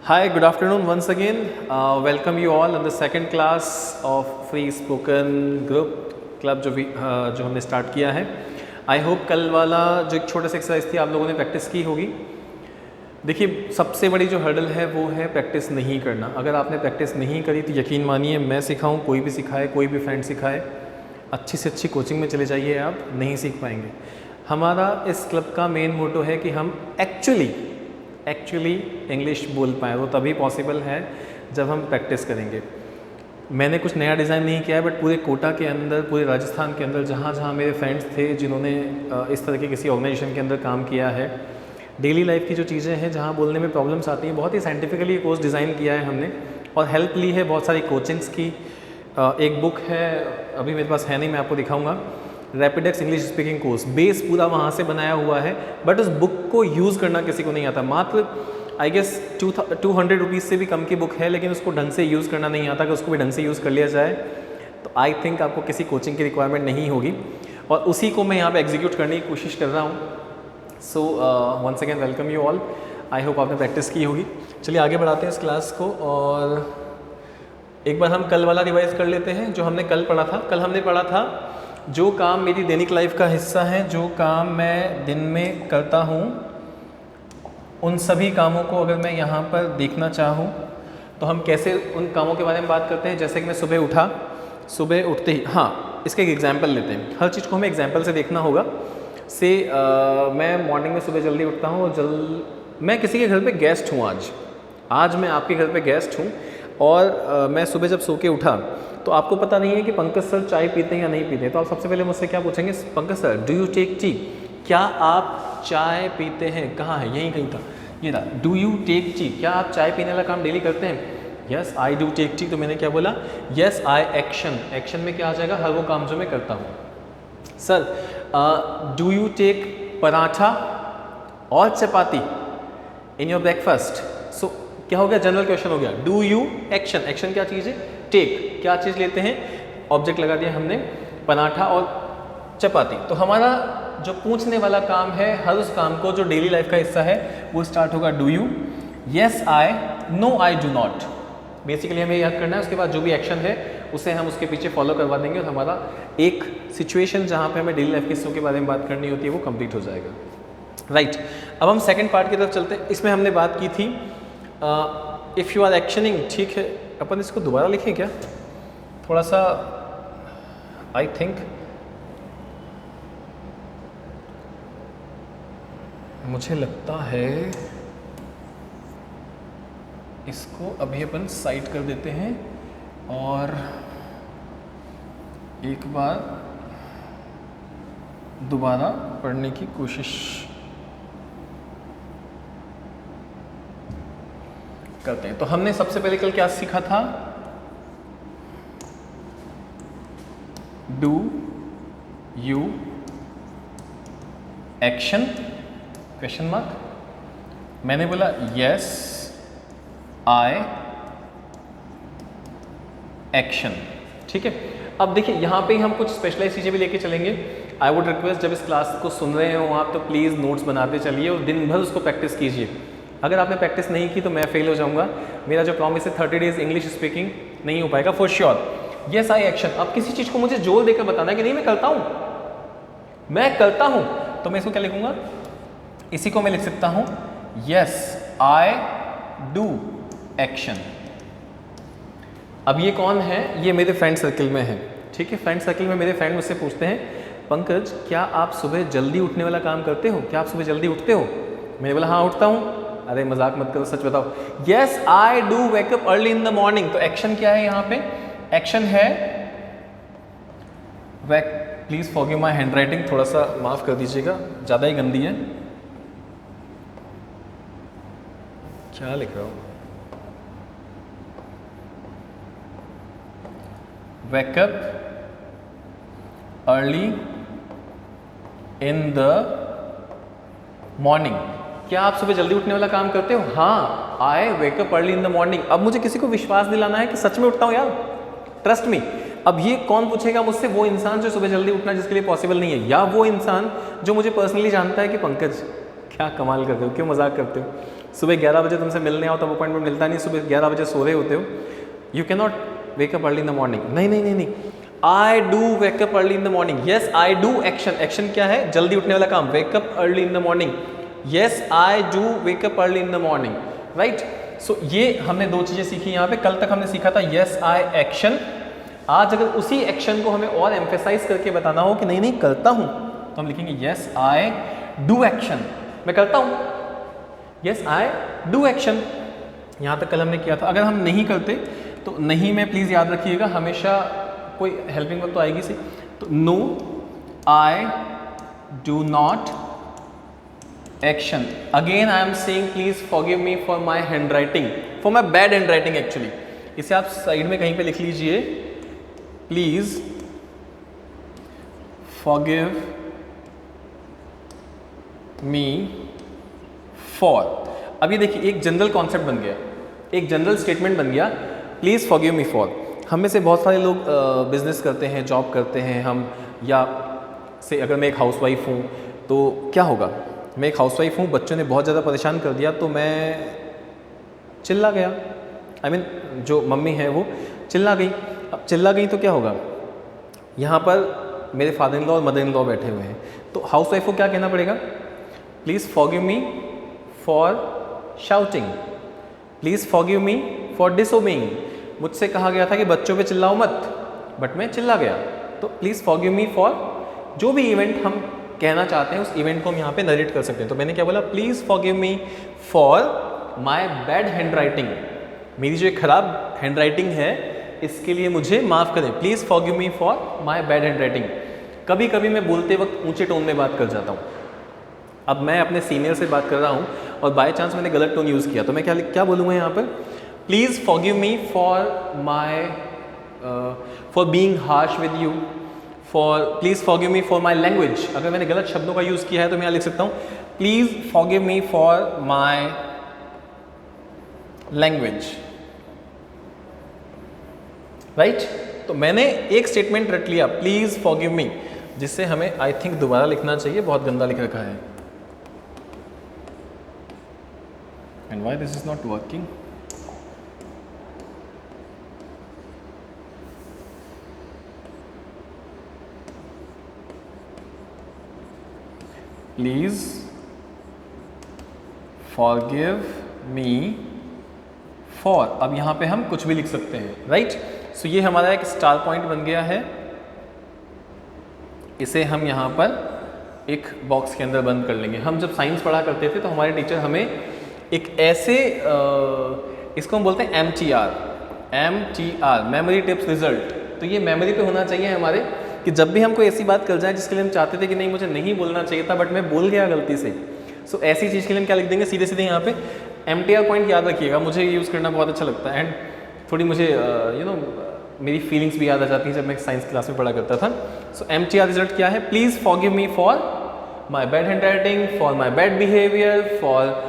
Hi, good afternoon once again. Welcome you all in the second class of Free Spoken Group Club जो हमने start किया है. I hope कल वाला जो एक छोटा सा एक्सरसाइज थी आप लोगों ने प्रैक्टिस की होगी. देखिए, सबसे बड़ी जो हर्डल है वो है प्रैक्टिस नहीं करना. अगर आपने प्रैक्टिस नहीं करी तो यकीन मानिए, मैं सिखाऊं, कोई भी सिखाए, कोई भी फ्रेंड सिखाए, अच्छी से अच्छी कोचिंग में चले जाइए, आप नहीं सीख पाएंगे. हमारा इस क्लब का मेन मोटो है कि हम एक्चुअली इंग्लिश बोल पाएँ. वो तभी पॉसिबल है जब हम प्रैक्टिस करेंगे. मैंने कुछ नया डिज़ाइन नहीं किया है, बट पूरे कोटा के अंदर, पूरे राजस्थान के अंदर जहाँ जहाँ मेरे फ्रेंड्स थे जिन्होंने इस तरह के किसी ऑर्गेनाइजेशन के अंदर काम किया है, डेली लाइफ की जो चीज़ें हैं जहाँ बोलने में प्रॉब्लम्स आती हैं, बहुत ही साइंटिफिकली कोर्स डिज़ाइन किया है हमने और हेल्प ली है बहुत सारी कोचिंग्स की. एक बुक है, अभी मेरे पास है नहीं, मैं आपको दिखाऊंगा, Rapidex English speaking course. Base पूरा वहाँ से बनाया हुआ है, बट उस बुक को यूज़ करना किसी को नहीं आता. मात्र आई गेस 200 रुपीज़ से भी कम की बुक है, लेकिन उसको ढंग से यूज़ करना नहीं आता कि उसको भी ढंग से यूज़ कर लिया जाए. तो आई थिंक आपको किसी कोचिंग की रिक्वायरमेंट नहीं होगी और उसी को मैं यहाँ पे एग्जीक्यूट करने की कोशिश कर रहा हूँ. So once again welcome you all. I hope आपने प्रैक्टिस की होगी. चलिए आगे बढ़ाते हैं इस क्लास को और एक बार हम कल वाला रिवाइज कर लेते हैं जो हमने कल पढ़ा था. कल हमने पढ़ा था जो काम मेरी दैनिक लाइफ का हिस्सा है, जो काम मैं दिन में करता हूँ, उन सभी कामों को अगर मैं यहाँ पर देखना चाहूँ तो हम कैसे उन कामों के बारे में बात करते हैं. जैसे कि मैं सुबह उठा, सुबह उठते ही, हाँ, इसका एक एग्जाम्पल लेते हैं. हर चीज़ को हमें एग्जाम्पल से देखना होगा. मैं मॉर्निंग में सुबह जल्दी उठता हूँ और मैं किसी के घर पे गेस्ट हूँ. आज मैं आपके घर पे गेस्ट हूँ और मैं सुबह जब सो के उठा तो आपको पता नहीं है कि पंकज सर चाय पीते हैं या नहीं पीते. तो आप सबसे पहले मुझसे क्या पूछेंगे, Pankaj sir do you take tea, क्या आप चाय पीते हैं. कहाँ है, यहीं कहीं था, ये था. डू यू टेक टी, क्या आप चाय पीने वाला काम डेली करते हैं. Yes I do take tea. तो मैंने क्या बोला, यस आई एक्शन. एक्शन में क्या आ जाएगा, हर वो काम जो मैं करता हूँ. Sir do you take paratha और चपाती इन योर ब्रेकफास्ट. सो क्या हो गया, जनरल क्वेश्चन हो गया. डू यू एक्शन, एक्शन क्या चीज़ है, टेक क्या चीज़ लेते हैं, ऑब्जेक्ट लगा दिया हमने, पराठा और चपाती. तो हमारा जो पूछने वाला काम है, हर उस काम को जो डेली लाइफ का हिस्सा है, वो स्टार्ट होगा do you, yes I, no I do not. Basically हमें याद करना है. उसके बाद जो भी एक्शन है उसे हम उसके पीछे फॉलो करवा देंगे और हमारा एक सिचुएशन जहाँ पे हमें डेली लाइफ के हिस्सों के बारे में बात करनी होती है वो कंप्लीट हो जाएगा. राइट. अब हम सेकेंड पार्ट की तरफ चलते हैं. इसमें हमने बात की थी इफ़ यू आर एक्शनिंग. ठीक है, अपन इसको दोबारा लिखें क्या, थोड़ा सा आई थिंक मुझे लगता है इसको अभी अपन साइड कर देते हैं और एक बार दोबारा पढ़ने की कोशिश करते हैं. तो हमने सबसे पहले कल क्या सीखा था, do you action question mark. मैंने बोला यस आई एक्शन. ठीक है. अब देखिए यहाँ पे हम कुछ स्पेशलाइज चीज़ें भी लेके चलेंगे. आई वुड रिक्वेस्ट जब इस क्लास को सुन रहे हो आप तो प्लीज़ नोट्स बनाते चलिए और दिन भर उसको प्रैक्टिस कीजिए. अगर आपने प्रैक्टिस नहीं की तो मैं फेल हो जाऊंगा. मेरा जो प्रॉमिस है 30 डेज इंग्लिश स्पीकिंग नहीं हो पाएगा for sure. Yes I action. अब किसी चीज़ को मुझे जोर देकर बताना है कि नहीं मैं करता हूँ, मैं करता हूँ, तो मैं इसको क्या लिखूंगा, इसी को मैं लिख सकता हूँ यस आई डू एक्शन. अब ये कौन है, ये मेरे फ्रेंड सर्किल में है. ठीक है, फ्रेंड सर्किल में मेरे फ्रेंड मुझसे पूछते हैं, पंकज क्या आप सुबह जल्दी उठने वाला काम करते हो, क्या आप सुबह जल्दी उठते हो. मैंने बोला हाँ उठता हूँ. अरे मजाक मत करो, सच बताओ. Yes I do wake up early in the morning. तो एक्शन क्या है यहाँ पे, एक्शन है वेक. प्लीज़ फॉरगिव माय हैंडराइटिंग, थोड़ा सा माफ़ कर दीजिएगा, ज़्यादा ही गंदी है. क्या लिख रहा हूँ, wake up early in the morning. क्या आप सुबह जल्दी उठने वाला काम करते हो. हाँ I wake up early in the morning. अब मुझे किसी को विश्वास दिलाना है कि सच में उठता हूँ यार, ट्रस्ट मी. अब ये कौन पूछेगा मुझसे, वो इंसान जो सुबह जल्दी उठना जिसके लिए पॉसिबल नहीं है, या वो इंसान जो मुझे पर्सनली जानता है कि पंकज क्या कमाल करते हो, क्यों मजाक करते हो. सुबह 11 बजे तुमसे मिलने आओ तब अपॉइंटमेंट मिलता नहीं, सुबह 11 बजे सो रहे होते हो। You can not wake up early in the morning. नहीं नहीं नहीं नहीं, I do wake up early in the morning. Yes I do action, action क्या है? जल्दी उठने वाला काम, wake up early in the morning. Yes I do wake up early in the morning, right. So ये हमने दो चीज़ें सीखी यहाँ पे। कल तक हमने सीखा था यस आई एक्शन। आज अगर उसी एक्शन को हमें और एम्फेसाइज करके बताना हो कि नहीं नहीं करता हूँ, तो हम लिखेंगे यस आई डू एक्शन। मैं करता हूँ, यस आई डू एक्शन। यहाँ तक कल हमने किया था। अगर हम नहीं करते तो नहीं में प्लीज़ याद रखिएगा, हमेशा कोई हेल्पिंग वर्ब तो आएगी सी। तो no I do not action. Again I am saying please forgive me for my handwriting, for my bad handwriting actually. इसे आप साइड में कहीं पे लिख लीजिए, प्लीज फॉरगिव मी फॉर। अब ये देखिए एक जनरल कॉन्सेप्ट बन गया, एक जनरल स्टेटमेंट बन गया, प्लीज फॉरगिव मी फॉर। हम में से बहुत सारे लोग बिजनेस करते हैं, जॉब करते हैं हम, या से अगर मैं एक हाउसवाइफ हूँ तो क्या होगा, मैं एक हाउसवाइफ हूँ, बच्चों ने बहुत ज़्यादा परेशान कर दिया तो मैं चिल्ला गया। आई मीन जो मम्मी है वो चिल्ला गई। अब चिल्ला गई तो क्या होगा, यहाँ पर मेरे फादर इन लॉ और मदर इन लॉ बैठे हुए हैं, तो हाउसवाइफ को क्या कहना पड़ेगा? Please forgive me for shouting, please forgive me for disobeying. मुझसे कहा गया था कि बच्चों पे चिल्लाओ मत, बट मैं चिल्ला गया, तो प्लीज़ फॉरगिव मी फॉर जो भी इवेंट हम कहना चाहते हैं उस इवेंट को हम यहाँ पे नरेट कर सकते हैं। तो मैंने क्या बोला, please forgive me for my bad hand writing, मेरी जो खराब हैंड राइटिंग है इसके लिए मुझे माफ़ करें, please forgive me for my bad hand writing. कभी कभी मैं बोलते वक्त ऊंचे टोन में बात कर जाता हूँ। अब मैं अपने सीनियर से बात कर रहा हूँ और बाय चांस मैंने गलत टोन यूज़ किया, तो मैं क्या बोलूँगा यहाँ पर, please forgive me for my for being harsh with you, please forgive me for my language. अगर मैंने गलत शब्दों का यूज़ किया है तो मैं यहाँ लिख सकता हूँ, please forgive me for my language, right. तो मैंने एक स्टेटमेंट रट लिया, प्लीज़ फॉरगिव मी, जिससे हमें आई थिंक दोबारा लिखना चाहिए, बहुत गंदा लिख रखा है। And why this is not working? Please forgive me for. अब यहाँ पे हम कुछ भी लिख सकते हैं, राइट। सो ये हमारा एक स्टार पॉइंट बन गया है, इसे हम यहाँ पर एक बॉक्स के अंदर बंद कर लेंगे। हम जब साइंस पढ़ा करते थे तो हमारे टीचर हमें एक ऐसे इसको हम बोलते हैं MTR, मेमोरी टिप्स रिजल्ट। तो ये मेमोरी पे होना चाहिए हमारे, कि जब भी हम कोई ऐसी बात कर जाए जिसके लिए हम चाहते थे कि नहीं मुझे नहीं बोलना चाहिए था बट मैं बोल गया गलती से, सो ऐसी चीज़ के लिए हम क्या लिख देंगे, सीधे सीधे यहाँ पे MTR पॉइंट याद रखिएगा। मुझे यूज़ करना बहुत अच्छा लगता है एंड थोड़ी मुझे मेरी फीलिंग्स भी याद आ जाती हैं जब मैं साइंस क्लास में पढ़ा करता था। सो MTR रिजल्ट क्या है, please forgive me for my bad handwriting, for my bad behaviour, for.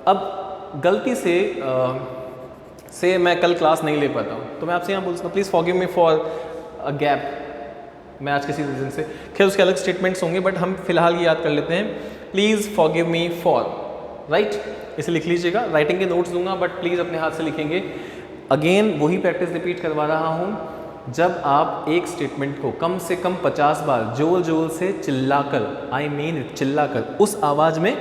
अब गलती से मैं कल क्लास नहीं ले पाता हूँ तो मैं आपसे यहाँ बोल सकता हूँ, please forgive me for a gap, मैं आज किसी रीज़न से, खैर उसके अलग स्टेटमेंट्स होंगे बट हम फिलहाल ये याद कर लेते हैं, please forgive me for, right. इसे लिख लीजिएगा, राइटिंग के नोट्स दूंगा बट प्लीज़ अपने हाथ से लिखेंगे। अगेन वही प्रैक्टिस रिपीट करवा रहा हूँ, जब आप एक स्टेटमेंट को कम से कम 50 बार जोर जोर से चिल्लाकर, आई मीन चिल्लाकर, उस आवाज़ में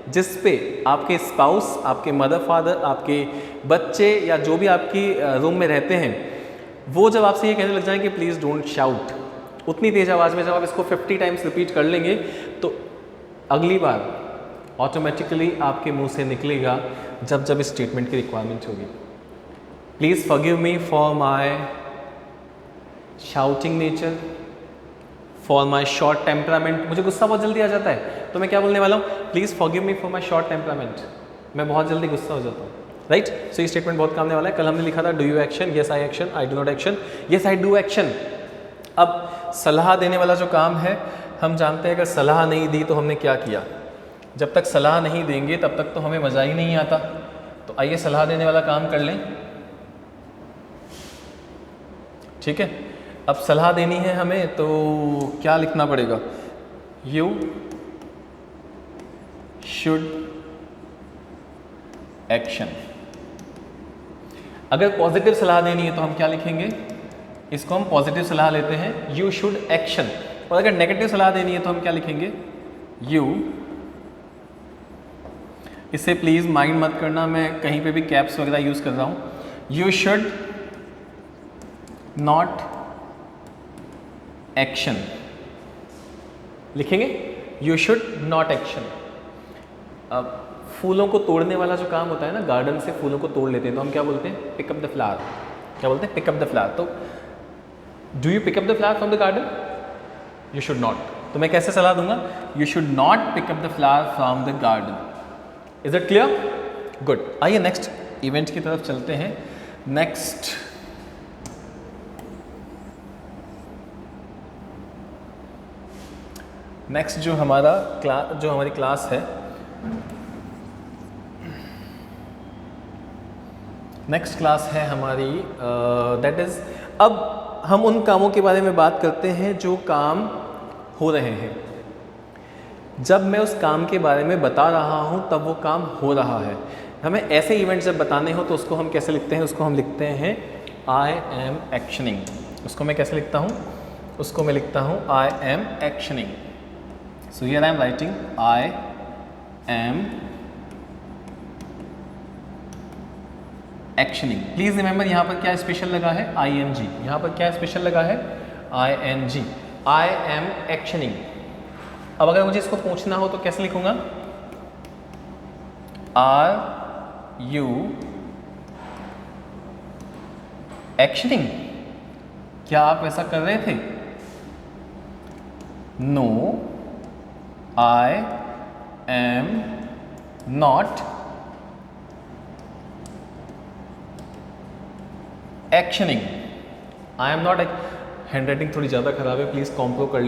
जिस पे आपके स्पाउस, आपके मदर फादर, आपके बच्चे या जो भी आपकी रूम में रहते हैं वो जब आपसे ये कहने लग जाएं कि प्लीज़ डोंट शाउट, उतनी तेज़ आवाज़ में जब आप इसको 50 टाइम्स रिपीट कर लेंगे तो अगली बार ऑटोमेटिकली आपके मुंह से निकलेगा जब जब इस स्टेटमेंट की रिक्वायरमेंट होगी। Please forgive me for my shouting nature, for my short temperament, मुझे गुस्सा बहुत जल्दी आ जाता है तो मैं क्या बोलने वाला हूँ, please forgive me for my short temperament, मैं बहुत जल्दी गुस्सा हो जाता हूँ, राइट। सो ये स्टेटमेंट बहुत काम आने वाला है। कल हमने लिखा था do you action, yes I action, I do not action, yes I do action. अब सलाह देने वाला जो काम है, हम जानते हैं अगर सलाह नहीं दी तो हमने क्या किया, जब तक सलाह नहीं देंगे तब तक तो हमें मज़ा ही नहीं आता। तो आइए सलाह देने वाला काम कर लें, ठीक है। अब सलाह देनी है हमें तो क्या लिखना पड़ेगा, यू शुड एक्शन। अगर पॉजिटिव सलाह देनी है तो हम क्या लिखेंगे, इसको हम पॉजिटिव सलाह लेते हैं, यू शुड एक्शन। और अगर नेगेटिव सलाह देनी है तो हम क्या लिखेंगे, यू। इससे प्लीज़ माइंड मत करना, मैं कहीं पे भी कैप्स वगैरह यूज़ कर रहा हूँ। यू शुड नॉट एक्शन लिखेंगे, यू शुड नॉट एक्शन। अब फूलों को तोड़ने वाला जो काम होता है ना, गार्डन से फूलों को तोड़ लेते हैं तो हम क्या बोलते हैं, पिक अप द फ्लावर। क्या बोलते हैं, पिक अप द फ्लावर। तो do you pick up the flower from the garden, you should not. तो मैं कैसे सलाह दूंगा, you should not pick up the flower from the garden. Is it clear, good. आइए नेक्स्ट इवेंट की तरफ चलते हैं। नेक्स्ट जो हमारी क्लास है, नेक्स्ट क्लास है हमारी दैट इज, अब हम उन कामों के बारे में बात करते हैं जो काम हो रहे हैं। जब मैं उस काम के बारे में बता रहा हूं तब वो काम हो रहा है। हमें ऐसे इवेंट जब बताने हो तो उसको हम कैसे लिखते हैं, उसको हम लिखते हैं आई एम एक्शनिंग। उसको मैं कैसे लिखता हूं, उसको मैं लिखता हूं I am actioning. So here I am writing I am actioning. Please remember यहाँ पर क्या स्पेशल लगा है, आई एन जी। यहाँ पर क्या स्पेशल लगा है, I N G, I am actioning. अब अगर मुझे इसको पूछना हो तो कैसे लिखूंगा, आर यू एक्शनिंग, क्या आप ऐसा कर रहे थे, no I am not actioning. I am not, hand writing थोड़ी ज़्यादा खराब है, प्लीज़ कॉम्प्रो कर लीजिए।